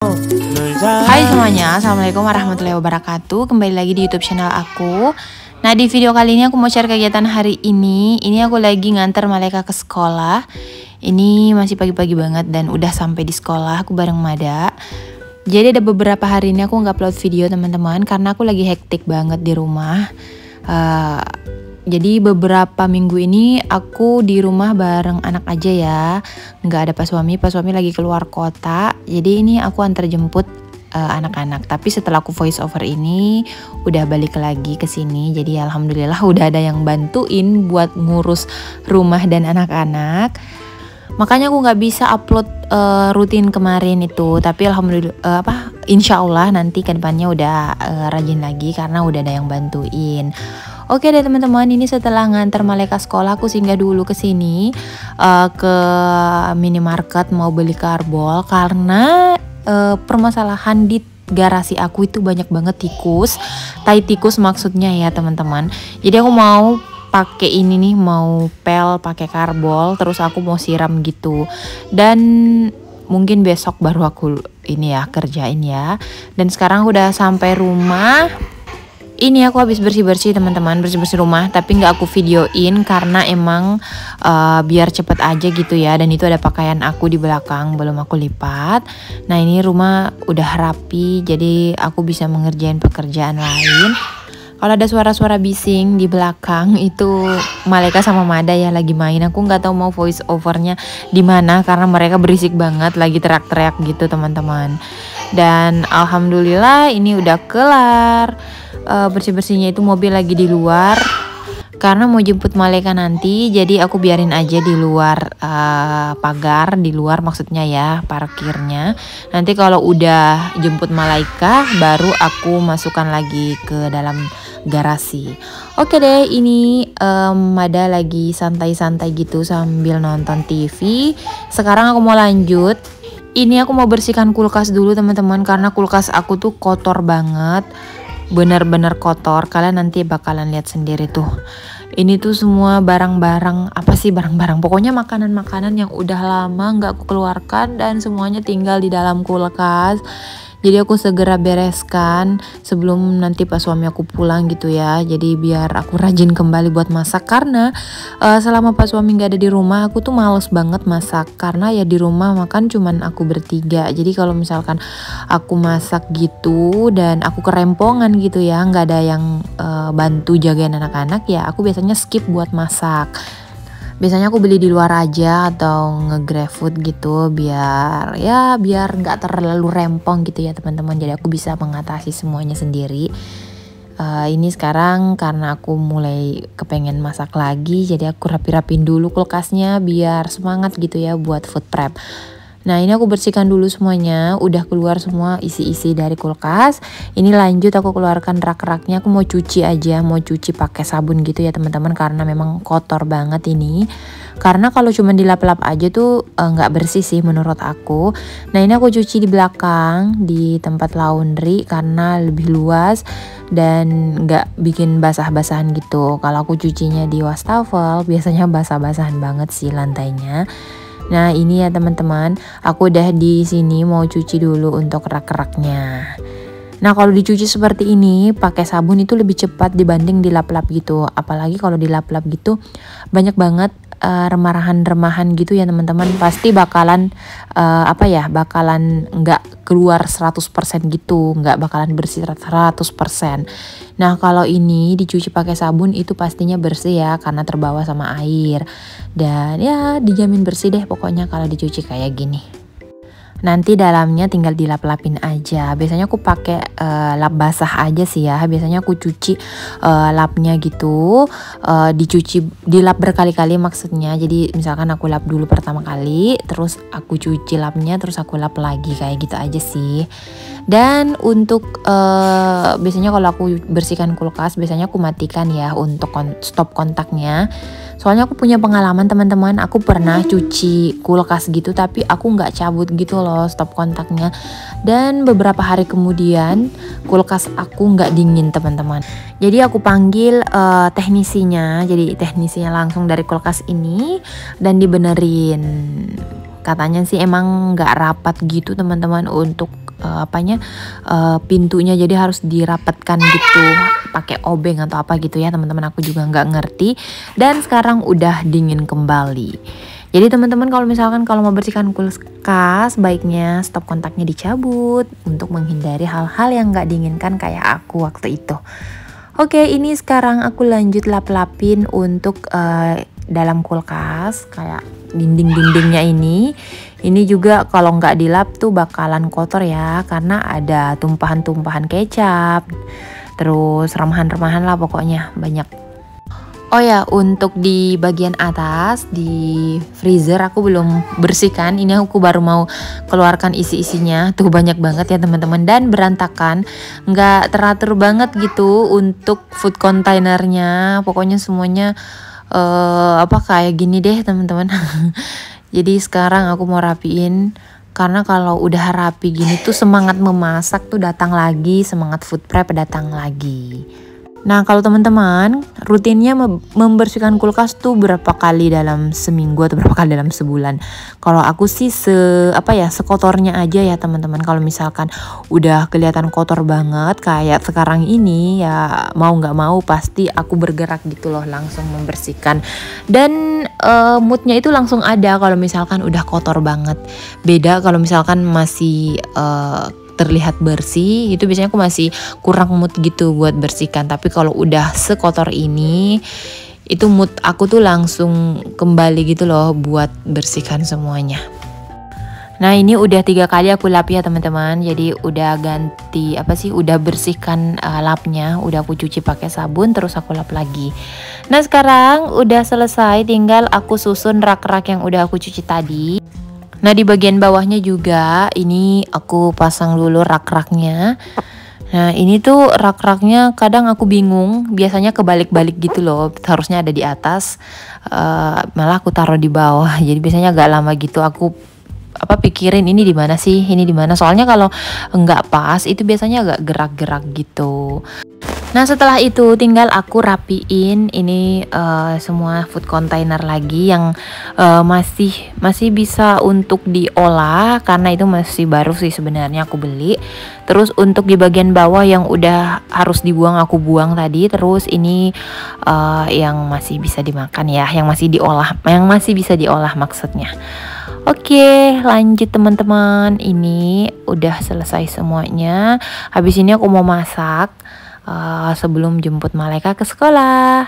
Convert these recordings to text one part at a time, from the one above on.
Hai semuanya, assalamualaikum warahmatullahi wabarakatuh. Kembali lagi di YouTube channel aku. Nah, di video kali ini aku mau share kegiatan hari ini. Ini aku lagi nganter Malaika ke sekolah. Ini masih pagi-pagi banget dan udah sampai di sekolah. Aku bareng Mada. Jadi ada beberapa hari ini aku nggak upload video teman-teman karena aku lagi hektik banget di rumah. Jadi beberapa minggu ini aku di rumah bareng anak aja ya, nggak ada Pak Suami lagi keluar kota. Jadi ini aku antar jemput anak-anak. Tapi setelah aku voice over ini udah balik lagi ke sini. Jadi alhamdulillah udah ada yang bantuin buat ngurus rumah dan anak-anak. Makanya aku nggak bisa upload rutin kemarin itu. Tapi alhamdulillah insya Allah nanti ke depannya udah rajin lagi karena udah ada yang bantuin. Oke deh teman-teman, ini setelah ngantar Malaika sekolah aku singgah dulu ke sini ke minimarket mau beli karbol karena permasalahan di garasi aku itu banyak banget tikus, tai tikus maksudnya ya teman-teman. Jadi aku mau pakai ini nih, mau pel pakai karbol, terus aku mau siram gitu. Dan mungkin besok baru aku ini ya kerjain ya. Dan sekarang udah sampai rumah. Ini aku habis bersih-bersih teman-teman, bersih-bersih rumah, tapi nggak aku videoin karena emang biar cepet aja gitu ya. Dan itu ada pakaian aku di belakang, belum aku lipat. Nah ini rumah udah rapi, jadi aku bisa mengerjain pekerjaan lain. Kalau ada suara-suara bising di belakang itu Malaika sama Mada ya lagi main. Aku nggak tahu mau voice overnya di mana karena mereka berisik banget, lagi teriak-teriak gitu teman-teman. Dan alhamdulillah ini udah kelar. Bersih-bersihnya itu mobil lagi di luar karena mau jemput Malaika nanti, jadi aku biarin aja di luar pagar, di luar maksudnya ya parkirnya. Nanti kalau udah jemput Malaika baru aku masukkan lagi ke dalam garasi. Oke deh, ini Mada lagi santai-santai gitu sambil nonton TV. Sekarang aku mau lanjut. Ini aku mau bersihkan kulkas dulu teman-teman karena kulkas aku tuh kotor banget. Bener-bener kotor, kalian nanti bakalan lihat sendiri tuh. Ini tuh semua barang-barang, apa sih barang-barang, pokoknya makanan-makanan yang udah lama nggak aku keluarkan dan semuanya tinggal di dalam kulkas. Jadi aku segera bereskan sebelum nanti pas suami aku pulang gitu ya. Jadi biar aku rajin kembali buat masak karena selama pas suami nggak ada di rumah aku tuh males banget masak karena ya di rumah makan cuman aku bertiga. Jadi kalau misalkan aku masak gitu dan aku kerempongan gitu ya, nggak ada yang bantu jagain anak-anak ya, aku biasanya skip buat masak. Biasanya aku beli di luar aja atau nge-GrabFood gitu biar nggak terlalu rempong gitu ya teman-teman. Jadi aku bisa mengatasi semuanya sendiri. Ini sekarang karena aku mulai kepengen masak lagi, jadi aku rapi-rapin dulu kulkasnya biar semangat gitu ya buat food prep. Nah ini aku bersihkan dulu semuanya, udah keluar semua isi-isi dari kulkas. Ini lanjut aku keluarkan rak-raknya, aku mau cuci aja, mau cuci pakai sabun gitu ya teman-teman karena memang kotor banget ini. Karena kalau cuma dilap-lap aja tuh nggak bersih sih menurut aku. Nah ini aku cuci di belakang di tempat laundry karena lebih luas dan nggak bikin basah-basahan gitu. Kalau aku cucinya di wastafel biasanya basah-basahan banget sih lantainya. Nah ini ya teman-teman, aku udah di sini mau cuci dulu untuk rak-raknya. Nah kalau dicuci seperti ini pakai sabun itu lebih cepat dibanding dilap-lap gitu. Apalagi kalau dilap-lap gitu banyak banget remahan-remahan gitu ya teman-teman. Pasti bakalan bakalan nggak keluar 100% gitu, nggak bakalan bersih 100%. Nah kalau ini dicuci pakai sabun itu pastinya bersih ya karena terbawa sama air. Dan ya dijamin bersih deh pokoknya kalau dicuci kayak gini. Nanti dalamnya tinggal dilap-lapin aja. Biasanya aku pakai lap basah aja sih ya. Biasanya aku cuci lapnya gitu, dilap berkali-kali maksudnya. Jadi misalkan aku lap dulu pertama kali, terus aku cuci lapnya, terus aku lap lagi kayak gitu aja sih. Dan untuk biasanya kalau aku bersihkan kulkas, biasanya aku matikan ya untuk stop kontaknya. Soalnya aku punya pengalaman teman-teman, aku pernah cuci kulkas gitu tapi aku nggak cabut gitu loh stop kontaknya. Dan beberapa hari kemudian kulkas aku nggak dingin teman-teman. Jadi aku panggil teknisinya, jadi teknisinya langsung dari kulkas ini dan dibenerin. Katanya sih emang nggak rapat gitu teman-teman untuk pintunya, jadi harus dirapatkan gitu pakai obeng atau apa gitu ya teman-teman, aku juga nggak ngerti. Dan sekarang udah dingin kembali. Jadi teman-teman kalau misalkan kalau mau bersihkan kulkas, baiknya stop kontaknya dicabut untuk menghindari hal-hal yang nggak diinginkan kayak aku waktu itu. Oke, ini sekarang aku lanjut lap-lapin untuk dalam kulkas, kayak dinding-dindingnya ini. Ini juga kalau nggak dilap tuh bakalan kotor ya, karena ada tumpahan-tumpahan kecap, terus remahan-remahan lah pokoknya banyak. Oh ya, untuk di bagian atas di freezer aku belum bersihkan. Ini aku baru mau keluarkan isi-isinya. Tuh banyak banget ya teman-teman, dan berantakan, nggak teratur banget gitu untuk food containernya. Pokoknya semuanya kayak gini deh teman-teman. Jadi sekarang aku mau rapiin, karena kalau udah rapi gini tuh semangat memasak tuh datang lagi, semangat food prep datang lagi. Nah, kalau teman-teman rutinnya membersihkan kulkas tuh berapa kali dalam seminggu atau berapa kali dalam sebulan? Kalau aku sih sekotornya aja ya teman-teman. Kalau misalkan udah kelihatan kotor banget kayak sekarang ini, ya mau nggak mau pasti aku bergerak gitu loh, langsung membersihkan. Dan moodnya itu langsung ada kalau misalkan udah kotor banget. Beda kalau misalkan masih terlihat bersih, itu biasanya aku masih kurang mood gitu buat bersihkan. Tapi kalau udah sekotor ini, itu mood aku tuh langsung kembali gitu loh buat bersihkan semuanya. Nah, ini udah 3 kali aku lap ya teman-teman. Jadi udah ganti udah bersihkan lapnya, udah aku cuci pakai sabun, terus aku lap lagi. Nah, sekarang udah selesai, tinggal aku susun rak-rak yang udah aku cuci tadi. Nah, di bagian bawahnya juga ini aku pasang dulu rak-raknya. Nah, ini tuh rak-raknya kadang aku bingung, biasanya kebalik-balik gitu loh, harusnya ada di atas, malah aku taruh di bawah. Jadi biasanya agak lama gitu aku pikirin ini di mana sih, ini di mana. Soalnya kalau nggak pas itu biasanya agak gerak-gerak gitu. Nah, setelah itu tinggal aku rapiin ini semua food container lagi yang masih bisa untuk diolah, karena itu masih baru sih sebenarnya aku beli. Terus untuk di bagian bawah yang udah harus dibuang aku buang tadi. Terus ini yang masih bisa dimakan ya, yang masih bisa diolah maksudnya. Oke, lanjut teman-teman. Ini udah selesai semuanya. Habis ini aku mau masak sebelum jemput Malaika ke sekolah.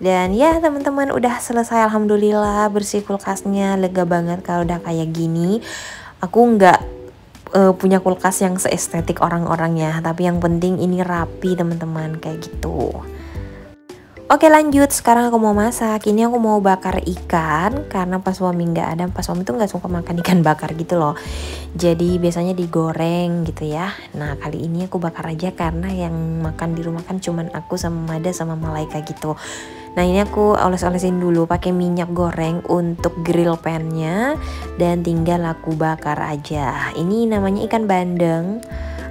Dan ya teman-teman, udah selesai alhamdulillah bersih kulkasnya. Lega banget kalau udah kayak gini. Aku nggak punya kulkas yang seestetik orang-orang ya, tapi yang penting ini rapi teman-teman, kayak gitu. Oke, lanjut, sekarang aku mau masak. Ini aku mau bakar ikan, karena pas suami nggak ada, pas suami tuh nggak suka makan ikan bakar gitu loh. Jadi biasanya digoreng gitu ya. Nah, kali ini aku bakar aja karena yang makan di rumah kan cuman aku sama Mada sama Malaika gitu. Nah, ini aku oles-olesin dulu pakai minyak goreng untuk grill pan-nya, dan tinggal aku bakar aja. Ini namanya ikan bandeng.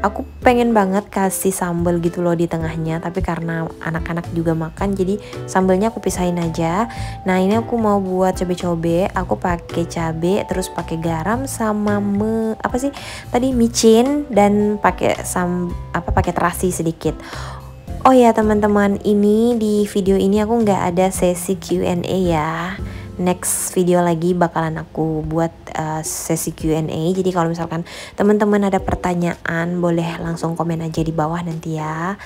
Aku pengen banget kasih sambal gitu loh di tengahnya, tapi karena anak-anak juga makan, jadi sambalnya aku pisahin aja. Nah, ini aku mau buat cabe-cabe. Aku pakai cabe, terus pakai garam sama micin, dan pakai pakai terasi sedikit. Oh ya teman-teman, ini di video ini aku nggak ada sesi Q&A ya. Next video lagi bakalan aku buat sesi Q&A. Jadi kalau misalkan teman-teman ada pertanyaan, boleh langsung komen aja di bawah nanti ya.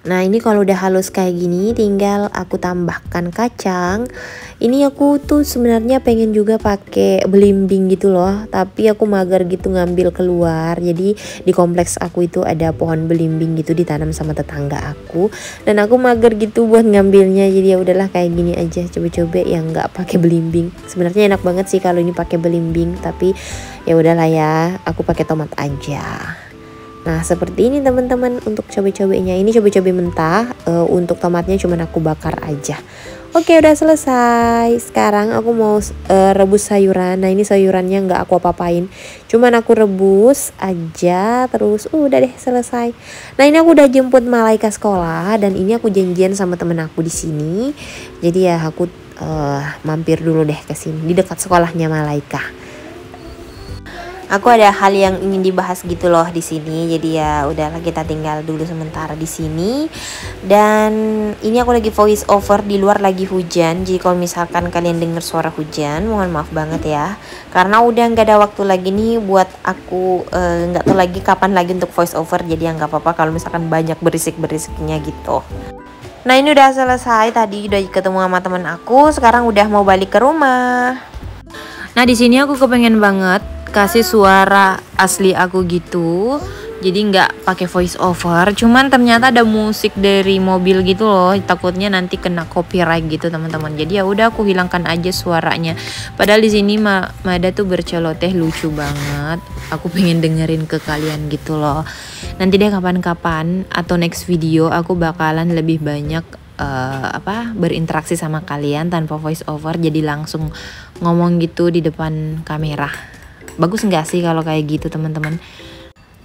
Nah, ini kalau udah halus kayak gini, tinggal aku tambahkan kacang. Ini aku tuh sebenarnya pengen juga pakai belimbing gitu loh, tapi aku mager gitu ngambil keluar. Jadi di kompleks aku itu ada pohon belimbing gitu ditanam sama tetangga aku, dan aku mager gitu buat ngambilnya. Jadi ya udahlah kayak gini aja, coba-coba yang nggak pakai belimbing. Sebenarnya enak banget sih kalau ini pakai belimbing, tapi ya udahlah ya, aku pakai tomat aja. Nah, seperti ini teman-teman untuk cabai-cabainya. Ini cabai-cabai mentah, untuk tomatnya cuman aku bakar aja. Oke, udah selesai. Sekarang aku mau rebus sayuran. Nah, ini sayurannya nggak aku apa-apain, cuman aku rebus aja, terus udah deh selesai. Nah, ini aku udah jemput Malaika sekolah, dan ini aku janjian sama temen aku di sini. Jadi ya aku mampir dulu deh ke sini, di dekat sekolahnya Malaika. Aku ada hal yang ingin dibahas gitu loh di sini. Jadi ya udahlah, kita tinggal dulu sementara di sini. Dan ini aku lagi voice over, di luar lagi hujan. Jadi kalau misalkan kalian dengar suara hujan, mohon maaf banget ya. Karena udah nggak ada waktu lagi nih buat aku, nggak tahu lagi kapan lagi untuk voice over. Jadi ya nggak apa-apa kalau misalkan banyak berisik-berisiknya gitu. Nah ini udah selesai, tadi udah ketemu sama temen aku. Sekarang udah mau balik ke rumah. Nah di sini aku kepengen banget kasih suara asli aku gitu, jadi nggak pakai voice over. Cuman ternyata ada musik dari mobil gitu loh, takutnya nanti kena copyright gitu teman-teman. Jadi ya udah aku hilangkan aja suaranya. Padahal di sini Mada tuh berceloteh lucu banget. Aku pengen dengerin ke kalian gitu loh. Nanti deh kapan-kapan atau next video aku bakalan lebih banyak berinteraksi sama kalian tanpa voice over, jadi langsung ngomong gitu di depan kamera. Bagus nggak sih kalau kayak gitu teman-teman?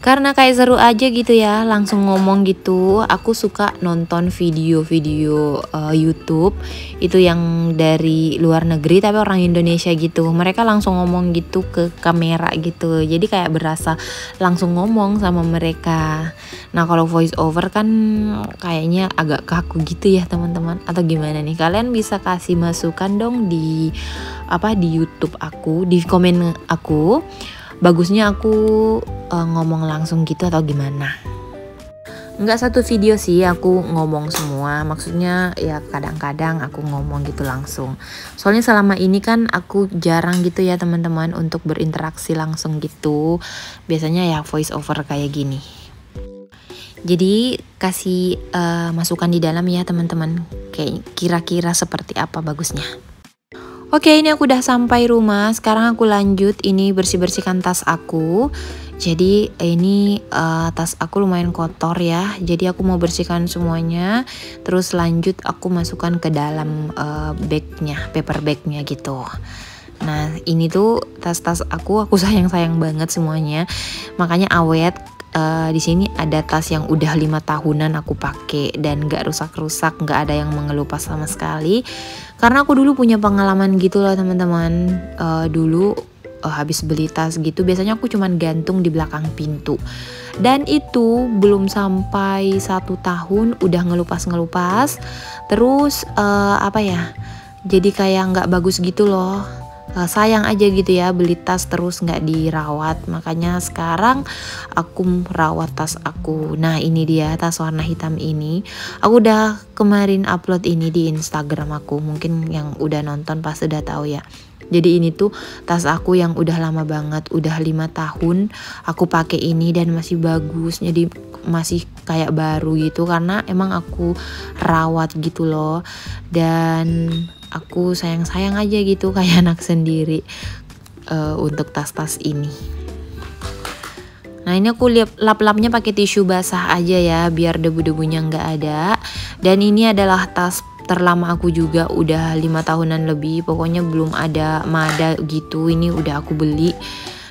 Karena kayak seru aja gitu ya, langsung ngomong gitu. Aku suka nonton video-video YouTube itu yang dari luar negeri tapi orang Indonesia gitu. Mereka langsung ngomong gitu ke kamera gitu. Jadi kayak berasa langsung ngomong sama mereka. Nah, kalau voice over kan kayaknya agak kaku gitu ya, teman-teman. Atau gimana nih? Kalian bisa kasih masukan dong di YouTube aku, di komen aku. Bagusnya aku ngomong langsung gitu atau gimana? Nggak satu video sih aku ngomong semua, maksudnya ya kadang-kadang aku ngomong gitu langsung. Soalnya selama ini kan aku jarang gitu ya teman-teman untuk berinteraksi langsung gitu. Biasanya ya voice over kayak gini. Jadi kasih masukan di dalam ya teman-teman, kayak kira-kira seperti apa bagusnya. Oke, ini aku udah sampai rumah. Sekarang aku lanjut ini bersih-bersihkan tas aku. Jadi ini tas aku lumayan kotor ya. Jadi aku mau bersihkan semuanya. Terus lanjut aku masukkan ke dalam bagnya, paper bagnya gitu. Nah ini tuh tas-tas aku sayang-sayang banget semuanya. Makanya awet. Di sini ada tas yang udah 5 tahunan aku pakai dan gak rusak-rusak, gak ada yang mengelupas sama sekali. Karena aku dulu punya pengalaman gitu loh teman-teman. Dulu habis beli tas gitu, biasanya aku cuman gantung di belakang pintu. Dan itu belum sampai 1 tahun udah ngelupas-ngelupas. Terus jadi kayak gak bagus gitu loh. Sayang aja gitu ya beli tas terus nggak dirawat. Makanya sekarang aku rawat tas aku. Nah ini dia tas warna hitam ini. Aku udah kemarin upload ini di Instagram aku. Mungkin yang udah nonton pasti udah tahu ya. Jadi ini tuh tas aku yang udah lama banget, udah 5 tahun aku pakai ini dan masih bagus. Jadi masih kayak baru gitu karena emang aku rawat gitu loh. Dan aku sayang-sayang aja gitu kayak anak sendiri untuk tas-tas ini. Nah ini aku lap-lapnya pakai tisu basah aja ya biar debu-debunya nggak ada. Dan ini adalah tas terlama aku juga, udah 5 tahunan lebih. Pokoknya belum ada Mada gitu. Ini udah aku beli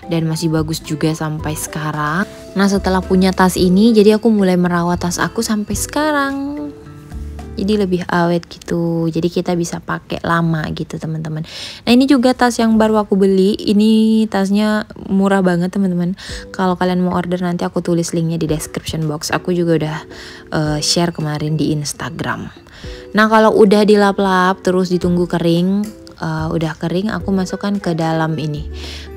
dan masih bagus juga sampai sekarang. Nah setelah punya tas ini jadi aku mulai merawat tas aku sampai sekarang. Jadi lebih awet gitu. Jadi kita bisa pakai lama gitu teman-teman. Nah ini juga tas yang baru aku beli. Ini tasnya murah banget teman-teman. Kalau kalian mau order nanti aku tulis linknya di description box. Aku juga udah share kemarin di Instagram. Nah kalau udah dilap-lap terus ditunggu kering, udah kering aku masukkan ke dalam ini,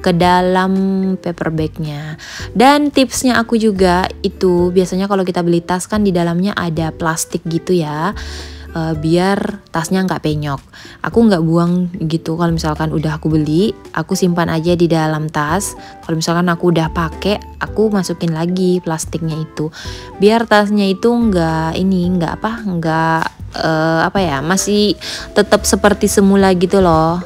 ke dalam paper bagnya. Dan tipsnya aku juga itu biasanya kalau kita beli tas kan di dalamnya ada plastik gitu ya, biar tasnya nggak penyok. Aku nggak buang gitu. Kalau misalkan udah aku beli, aku simpan aja di dalam tas. Kalau misalkan aku udah pakai, aku masukin lagi plastiknya itu, biar tasnya itu masih tetap seperti semula gitu loh.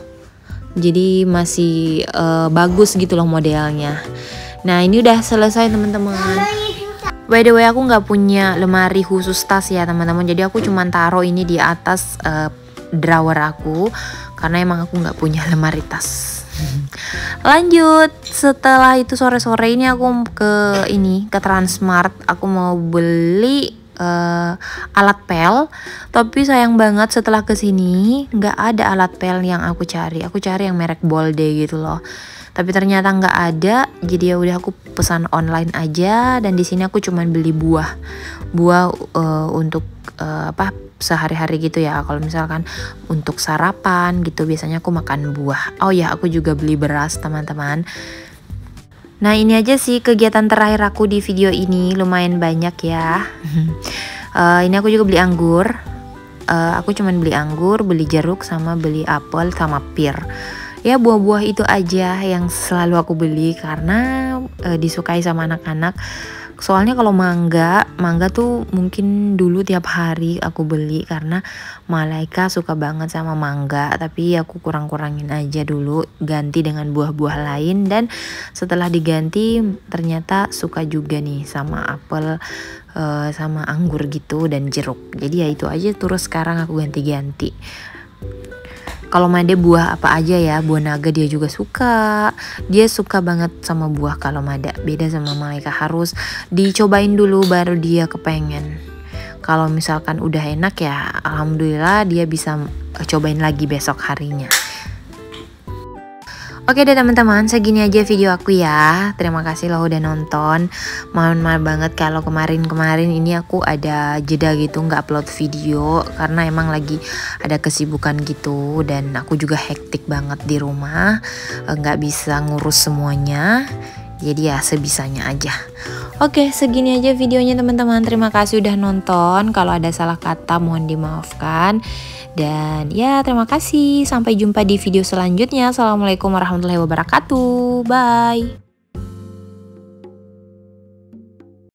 Jadi masih bagus gitu loh modelnya. Nah ini udah selesai teman-teman. By the way aku nggak punya lemari khusus tas ya teman-teman. Jadi aku cuman taruh ini di atas drawer aku karena emang aku nggak punya lemari tas. Lanjut, setelah itu sore-sore ini aku ke Transmart. Aku mau beli alat pel, tapi sayang banget setelah kesini nggak ada alat pel yang aku cari. Aku cari yang merek Bolde gitu loh. tapi ternyata nggak ada. Jadi ya udah aku pesan online aja, dan di sini aku cuman beli buah untuk sehari-hari gitu ya. Kalau misalkan untuk sarapan gitu biasanya aku makan buah. Oh ya, aku juga beli beras teman-teman. Nah ini aja sih kegiatan terakhir aku di video ini, lumayan banyak ya. Ini aku juga beli anggur. Aku cuman beli anggur, beli jeruk, sama beli apel sama pir. Ya buah-buah itu aja yang selalu aku beli karena disukai sama anak-anak. Soalnya kalau mangga tuh mungkin dulu tiap hari aku beli karena Malaika suka banget sama mangga, tapi aku kurang-kurangin aja dulu, ganti dengan buah-buah lain, dan setelah diganti ternyata suka juga nih sama apel, sama anggur gitu, dan jeruk. Jadi ya itu aja, terus sekarang aku ganti-ganti. Kalau Made buah apa aja ya, buah naga dia juga suka. Dia suka banget sama buah kalau Mada. Beda sama Malaika, harus dicobain dulu baru dia kepengen. Kalau misalkan udah enak ya alhamdulillah dia bisa cobain lagi besok harinya. Oke deh teman-teman, segini aja video aku ya. Terima kasih loh udah nonton. Mohon maaf banget kalau kemarin ini aku ada jeda gitu nggak upload video karena emang lagi ada kesibukan gitu, dan aku juga hektik banget di rumah, nggak bisa ngurus semuanya. Jadi ya sebisanya aja. Oke, segini aja videonya teman-teman. Terima kasih udah nonton. Kalau ada salah kata mohon dimaafkan. Dan ya terima kasih. Sampai jumpa di video selanjutnya. Assalamualaikum warahmatullahi wabarakatuh. Bye.